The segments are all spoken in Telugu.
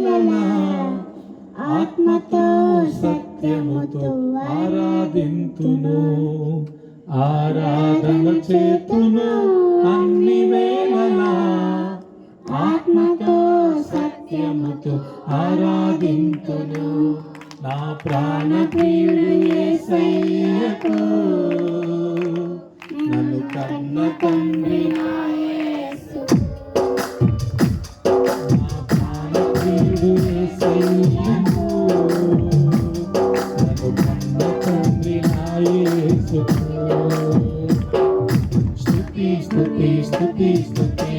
వేళలా ఆత్మతో సత్యముతో ఆరాధింతును, ఆరాధన చేతును అన్ని వేళలా ఆత్మతో సత్యముతో ఆరాధింతును. నా ప్రాణ ప్రియుడు యేసయ్యకు నన్ను కన్న తండ్రి నా యేసు. నా ప్రాణ ప్రియుడు యేసయ్యకు నన్ను కన్న తండ్రి నా యేసు. స్తుతి స్తుతి స్తుతి స్తుతి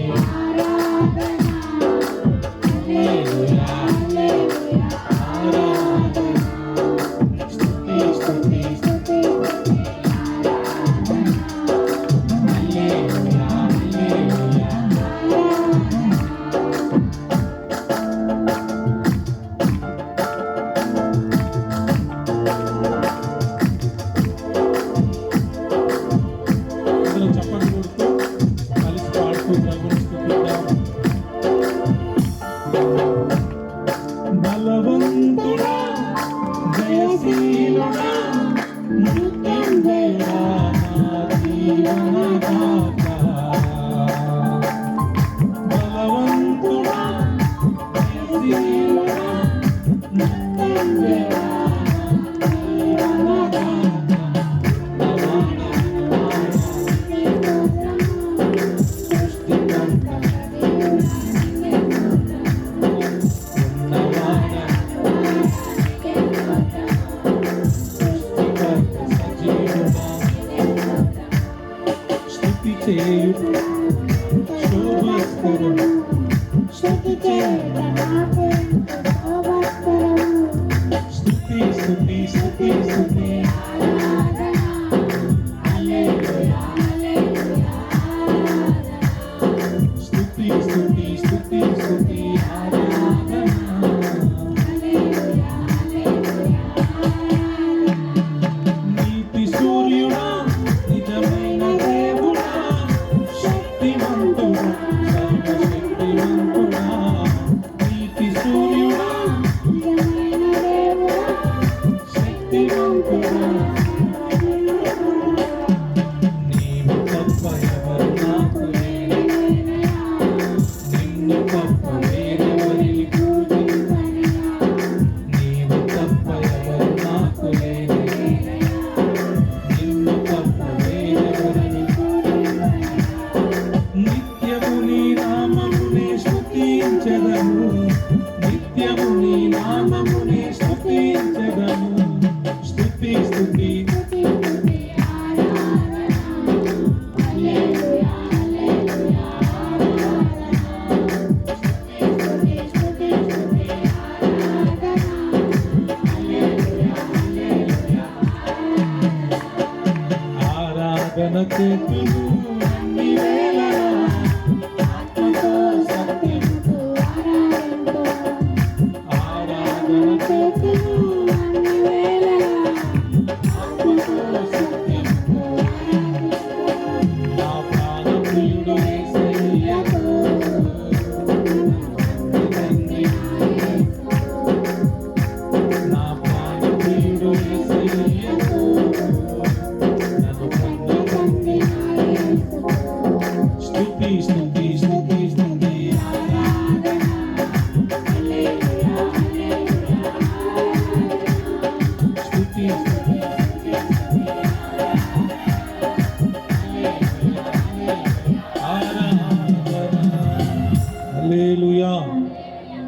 బలవంతుడా జయశీలుడా నిత్యం దేవా నా జీవనదాత. బలవంతుడా జయశీలుడా నిత్యం దేవా నా జీవనదాత. నిత్యము నీ నామమునే స్తుతించెదను. స్తుతి స్తుతి ఆరాధన చేతును అన్ని వేళలా ఆత్మతో సత్యముతో ఆరాధన చేతును అన్ని వేళలా ఆత్మతో సత్యముతో. నా ప్రాణ ప్రియుడు యేసయ్యకు నా ప్రాణ ప్రియుడు యేసయ్యకు స్తుతి స్తుతి స్తుతి స్తుతి స్తుతి ఆరాధన. హల్లెలూయా.